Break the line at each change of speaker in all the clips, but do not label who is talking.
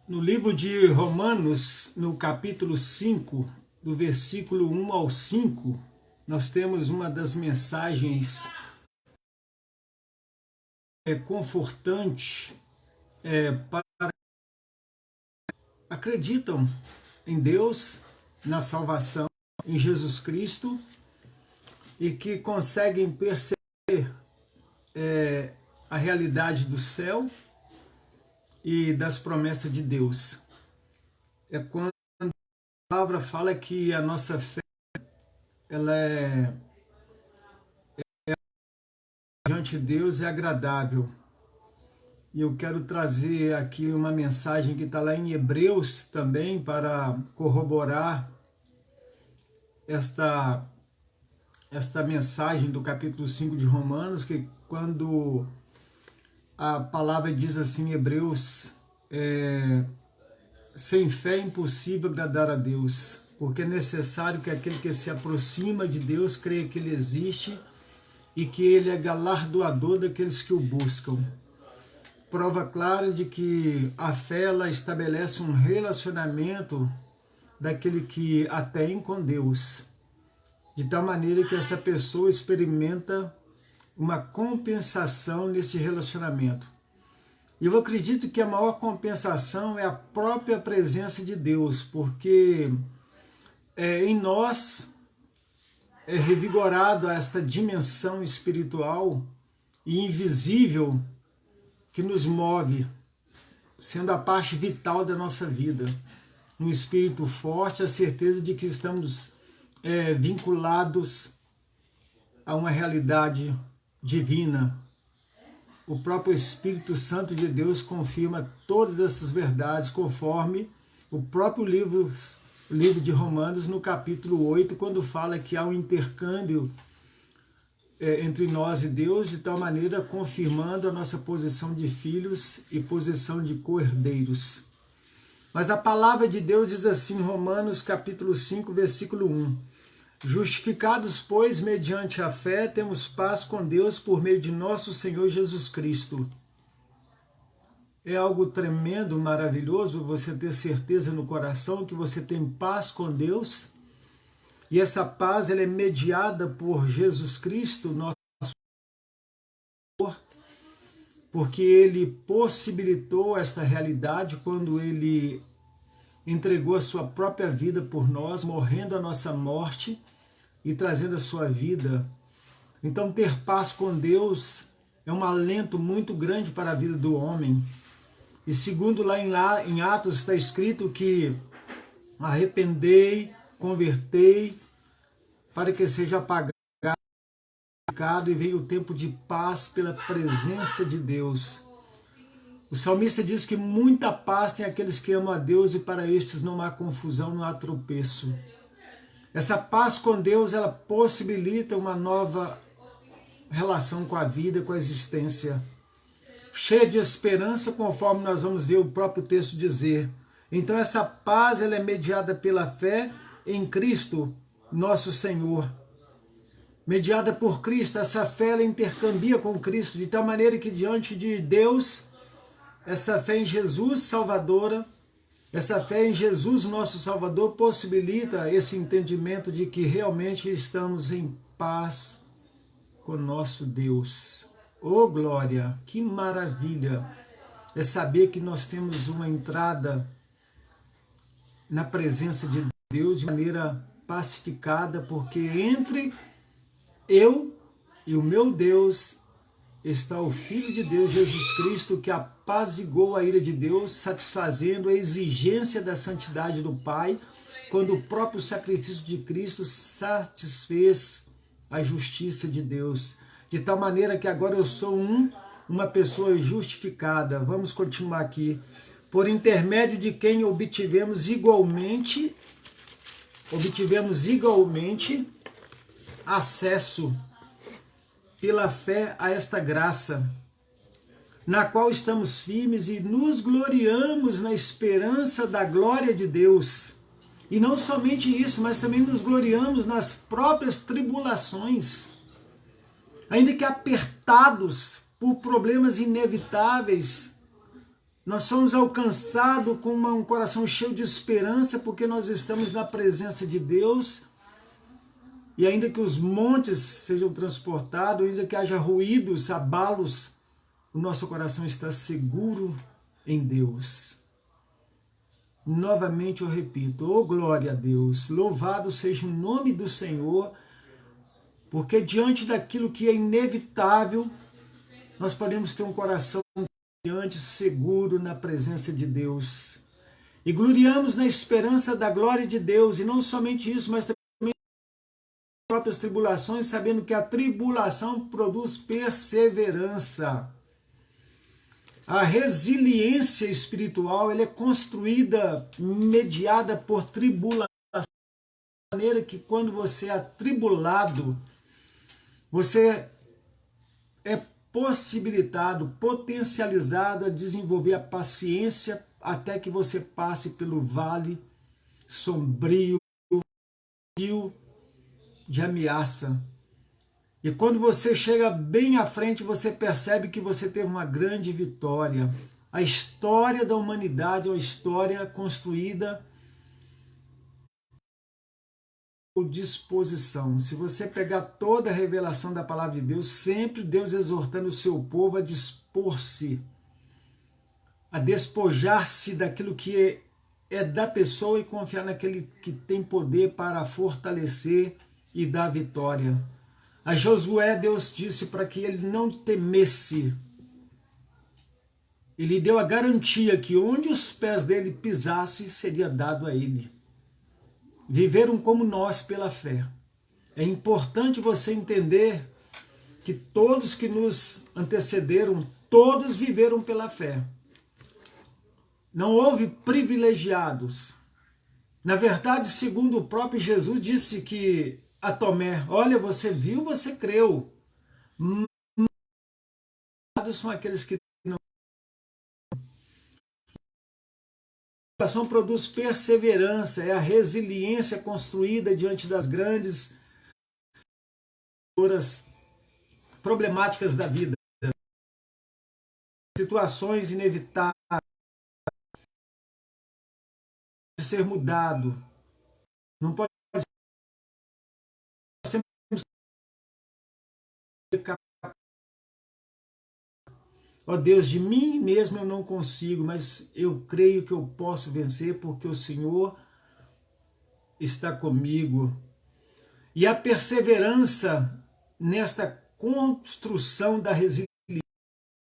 No livro de Romanos, no capítulo 5, do versículo 1 ao 5, nós temos uma das mensagens confortantes para acreditam em Deus, na salvação, em Jesus Cristo, e que conseguem perceber a realidade do céu e das promessas de Deus. É quando a palavra fala que a nossa fé ela diante de Deus é agradável. E eu quero trazer aqui uma mensagem que está lá em Hebreus também para corroborar esta mensagem do capítulo 5 de Romanos, que quando a palavra diz assim em Hebreus, sem fé é impossível agradar a Deus, porque é necessário que aquele que se aproxima de Deus creia que Ele existe e que Ele é galardoador daqueles que o buscam. Prova clara de que a fé ela estabelece um relacionamento daquele que a tem com Deus, de tal maneira que esta pessoa experimenta uma compensação nesse relacionamento. E eu acredito que a maior compensação é a própria presença de Deus, porque em nós é revigorado esta dimensão espiritual e invisível que nos move, sendo a parte vital da nossa vida. Um espírito forte, a certeza de que estamos vinculados a uma realidade divina. O próprio Espírito Santo de Deus confirma todas essas verdades, conforme o próprio livro de Romanos, no capítulo 8, quando fala que há um intercâmbio entre nós e Deus, de tal maneira confirmando a nossa posição de filhos e posição de co-herdeiros. Mas a palavra de Deus diz assim em Romanos capítulo 5, versículo 1. Justificados, pois, mediante a fé, temos paz com Deus por meio de nosso Senhor Jesus Cristo. É algo tremendo, maravilhoso você ter certeza no coração que você tem paz com Deus. E essa paz ela é mediada por Jesus Cristo, nosso Senhor, porque Ele possibilitou esta realidade quando Ele entregou a sua própria vida por nós, morrendo a nossa morte e trazendo a sua vida. Então ter paz com Deus é um alento muito grande para a vida do homem. E segundo lá em Atos está escrito que arrependei, convertei, para que seja apagado e venha o tempo de paz pela presença de Deus. O salmista diz que muita paz tem aqueles que amam a Deus e para estes não há confusão, não há tropeço. Essa paz com Deus, ela possibilita uma nova relação com a vida, com a existência, cheia de esperança, conforme nós vamos ver o próprio texto dizer. Então essa paz ela é mediada pela fé em Cristo, nosso Senhor. Mediada por Cristo, essa fé ela intercambia com Cristo, de tal maneira que diante de Deus, essa fé em Jesus salvadora, essa fé em Jesus, nosso Salvador, possibilita esse entendimento de que realmente estamos em paz com nosso Deus. Oh glória, que maravilha é saber que nós temos uma entrada na presença de Deus de maneira pacificada, porque entre eu e o meu Deus está o Filho de Deus, Jesus Cristo, que apaziguou a ira de Deus, satisfazendo a exigência da santidade do Pai, quando o próprio sacrifício de Cristo satisfez a justiça de Deus. De tal maneira que agora eu sou uma pessoa justificada. Vamos continuar aqui. Por intermédio de quem obtivemos igualmente acesso pela fé a esta graça, na qual estamos firmes e nos gloriamos na esperança da glória de Deus. E não somente isso, mas também nos gloriamos nas próprias tribulações, ainda que apertados por problemas inevitáveis Nós somos alcançados com um coração cheio de esperança, porque nós estamos na presença de Deus. E ainda que os montes sejam transportados, ainda que haja ruídos, abalos, o nosso coração está seguro em Deus. Novamente eu repito, oh glória a Deus, louvado seja o nome do Senhor, porque diante daquilo que é inevitável, nós podemos ter um coração confiante, seguro na presença de Deus. E gloriamos na esperança da glória de Deus, e não somente isso, mas também nas próprias tribulações, sabendo que a tribulação produz perseverança. A resiliência espiritual ela é construída, mediada por tribulação, de maneira que quando você é atribulado, você é possibilitado, potencializado a desenvolver a paciência até que você passe pelo vale sombrio de ameaça. E quando você chega bem à frente, você percebe que você teve uma grande vitória. A história da humanidade é uma história construída por disposição. Se você pegar toda a revelação da palavra de Deus, sempre Deus exortando o seu povo a dispor-se, a despojar-se daquilo que é da pessoa e confiar naquele que tem poder para fortalecer e dar vitória. A Josué, Deus disse para que ele não temesse. Ele deu a garantia que onde os pés dele pisassem, seria dado a ele. Viveram como nós pela fé. É importante você entender que todos que nos antecederam, todos viveram pela fé. Não houve privilegiados. Na verdade, segundo o próprio Jesus, disse que a Tomé, olha, você viu, você creu. São aqueles que não. A oração produz perseverança, é a resiliência construída diante das grandes problemáticas da vida. Situações inevitáveis de ser mudado. Não pode ó Deus, de mim mesmo eu não consigo, mas eu creio que eu posso vencer porque o Senhor está comigo. E a perseverança nesta construção da resiliência,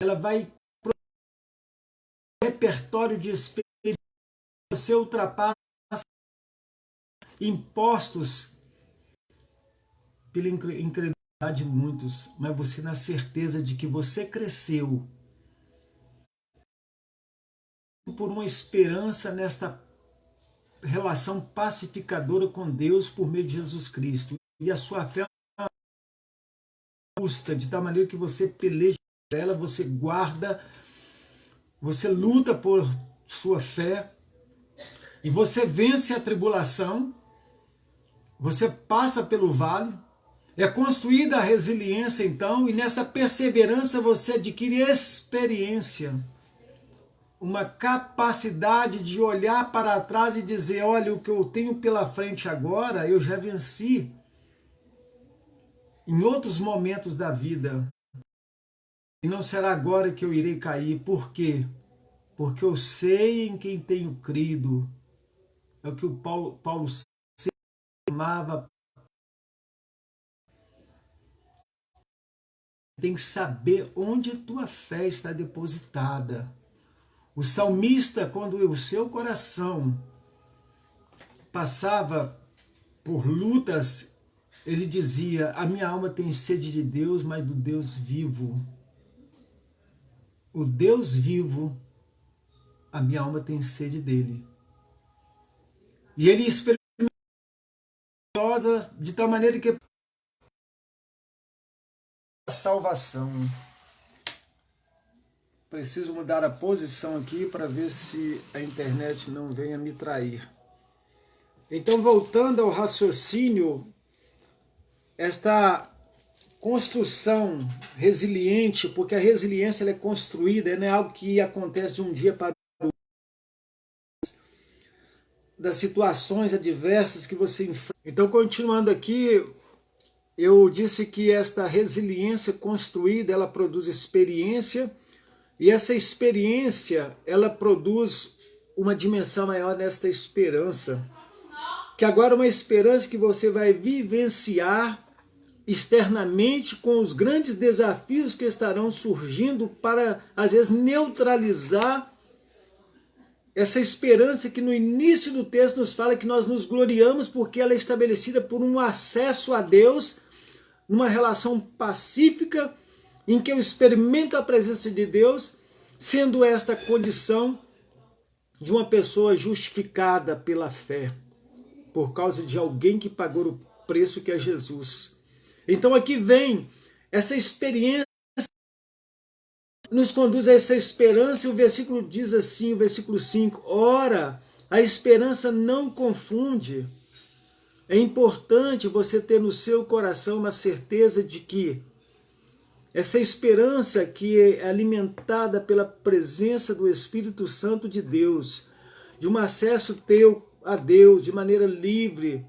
ela vai para o repertório de experiência. Você ultrapassa impostos pela incredulidade de muitos, mas você na certeza de que você cresceu por uma esperança nesta relação pacificadora com Deus por meio de Jesus Cristo. E a sua fé é justa, de tal maneira que você peleja por ela, você guarda, você luta por sua fé, e você vence a tribulação, você passa pelo vale, é construída a resiliência então, e nessa perseverança você adquire experiência, uma capacidade de olhar para trás e dizer, olha, o que eu tenho pela frente agora, eu já venci em outros momentos da vida. E não será agora que eu irei cair. Por quê? Porque eu sei em quem tenho crido. É o que o Paulo amava. Tem que saber onde a tua fé está depositada. O salmista, quando o seu coração passava por lutas, ele dizia, a minha alma tem sede de Deus, mas do Deus vivo. O Deus vivo, a minha alma tem sede dele. E ele experimentou de tal maneira que a salvação. Preciso mudar a posição aqui para ver se a internet não venha me trair. Então, voltando ao raciocínio, esta construção resiliente, porque a resiliência ela é construída, não é algo que acontece de um dia para das situações adversas que você enfrenta. Então, continuando aqui, eu disse que esta resiliência construída, ela produz experiência, e essa experiência, ela produz uma dimensão maior nesta esperança, que agora é uma esperança que você vai vivenciar externamente com os grandes desafios que estarão surgindo para, às vezes, neutralizar essa esperança que no início do texto nos fala que nós nos gloriamos porque ela é estabelecida por um acesso a Deus, numa relação pacífica, em que eu experimento a presença de Deus, sendo esta a condição de uma pessoa justificada pela fé, por causa de alguém que pagou o preço que é Jesus. Então aqui vem essa experiência, nos conduz a essa esperança, e o versículo diz assim, o versículo 5, ora, a esperança não confunde. É importante você ter no seu coração uma certeza de que essa esperança que é alimentada pela presença do Espírito Santo de Deus, de um acesso teu a Deus de maneira livre,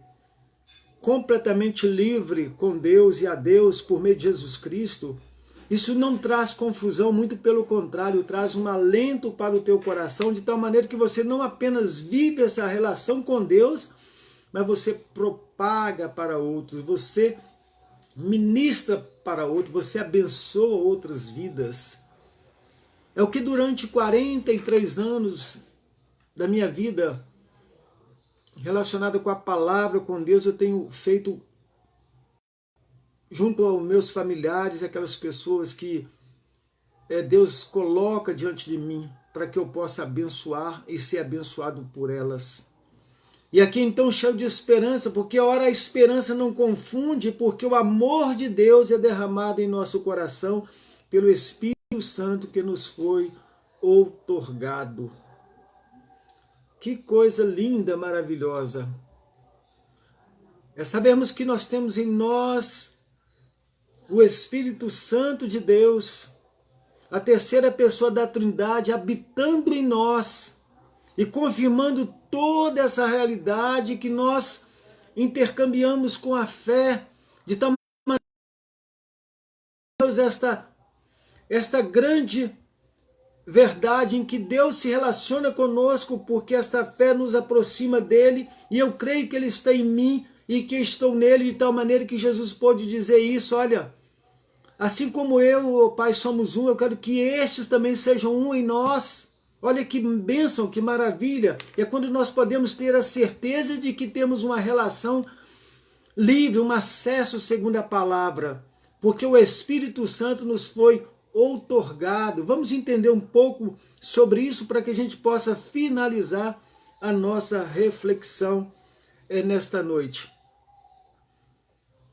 completamente livre com Deus e a Deus por meio de Jesus Cristo, isso não traz confusão, muito pelo contrário, traz um alento para o teu coração, de tal maneira que você não apenas vive essa relação com Deus, mas você propaga para outros, você ministra para outros, você abençoa outras vidas. É o que durante 43 anos da minha vida, relacionado com a palavra, com Deus, eu tenho feito junto aos meus familiares, aquelas pessoas que Deus coloca diante de mim, para que eu possa abençoar e ser abençoado por elas. E aqui então cheio de esperança, porque ora a esperança não confunde, porque o amor de Deus é derramado em nosso coração pelo Espírito Santo que nos foi outorgado. Que coisa linda, maravilhosa. É sabermos que nós temos em nós o Espírito Santo de Deus, a terceira pessoa da Trindade, habitando em nós e confirmando toda essa realidade que nós intercambiamos com a fé, de tal maneira esta grande verdade em que Deus se relaciona conosco, porque esta fé nos aproxima dele, e eu creio que ele está em mim e que estou nele, de tal maneira que Jesus pôde dizer isso, olha, assim como eu, o Pai, somos um, eu quero que estes também sejam um em nós. Olha que bênção, que maravilha. É quando nós podemos ter a certeza de que temos uma relação livre, um acesso segundo a palavra, porque o Espírito Santo nos foi outorgado. Vamos entender um pouco sobre isso para que a gente possa finalizar a nossa reflexão nesta noite.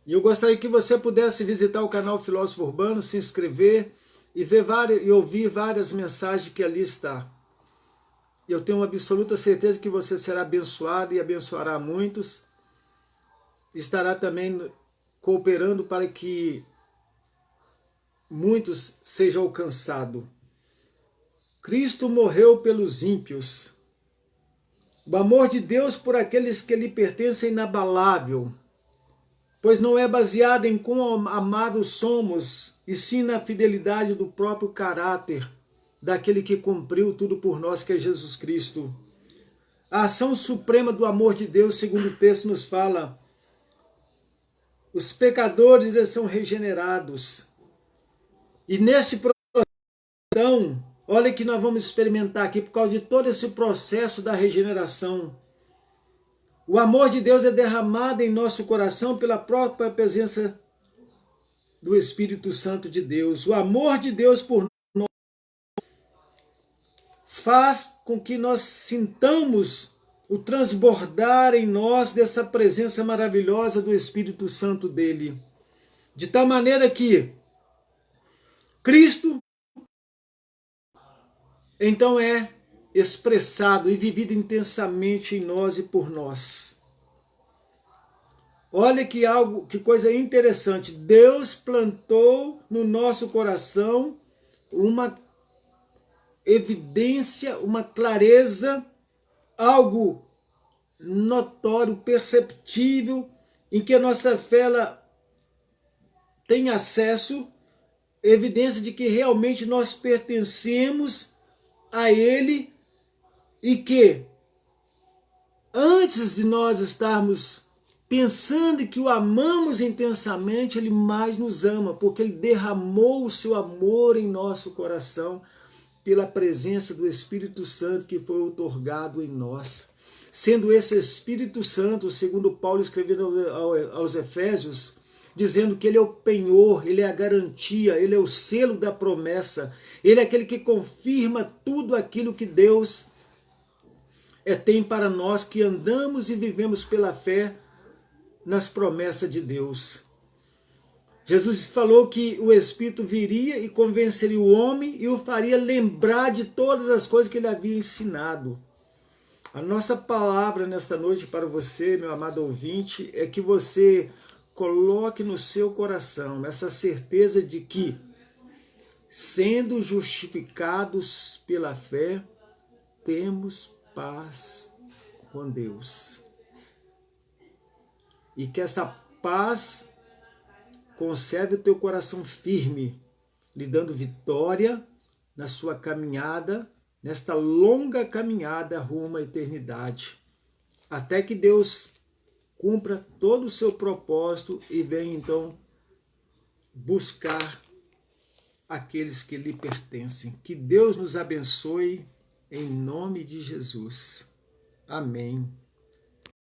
E eu gostaria que você pudesse visitar o canal Filósofo Urbano, se inscrever e ver e ouvir várias mensagens que ali está. Eu tenho absoluta certeza que você será abençoado e abençoará muitos. Estará também cooperando para que muitos sejam alcançados. Cristo morreu pelos ímpios. O amor de Deus por aqueles que lhe pertencem é inabalável, pois não é baseado em quão amáveis somos, e sim na fidelidade do próprio caráter daquele que cumpriu tudo por nós, que é Jesus Cristo. A ação suprema do amor de Deus, segundo o texto nos fala, os pecadores eles são regenerados. E neste processo, então, olha que nós vamos experimentar aqui, por causa de todo esse processo da regeneração. O amor de Deus é derramado em nosso coração pela própria presença do Espírito Santo de Deus. O amor de Deus por nós faz com que nós sintamos o transbordar em nós dessa presença maravilhosa do Espírito Santo dele. De tal maneira que Cristo então é expressado e vivido intensamente em nós e por nós. Olha que coisa interessante. Deus plantou no nosso coração uma evidência, uma clareza, algo notório, perceptível, em que a nossa fé ela tem acesso, evidência de que realmente nós pertencemos a Ele e que antes de nós estarmos pensando que o amamos intensamente, Ele mais nos ama, porque Ele derramou o seu amor em nosso coração pela presença do Espírito Santo que foi outorgado em nós. Sendo esse Espírito Santo, segundo Paulo escrevendo aos Efésios, dizendo que Ele é o penhor, Ele é a garantia, Ele é o selo da promessa, Ele é aquele que confirma tudo aquilo que Deus tem para nós que andamos e vivemos pela fé nas promessas de Deus. Jesus falou que o Espírito viria e convenceria o homem e o faria lembrar de todas as coisas que ele havia ensinado. A nossa palavra nesta noite para você, meu amado ouvinte, é que você coloque no seu coração essa certeza de que, sendo justificados pela fé, temos paz com Deus. E que essa paz conserve o teu coração firme, lhe dando vitória na sua caminhada, nesta longa caminhada rumo à eternidade, até que Deus cumpra todo o seu propósito e venha então buscar aqueles que lhe pertencem. Que Deus nos abençoe em nome de Jesus. Amém.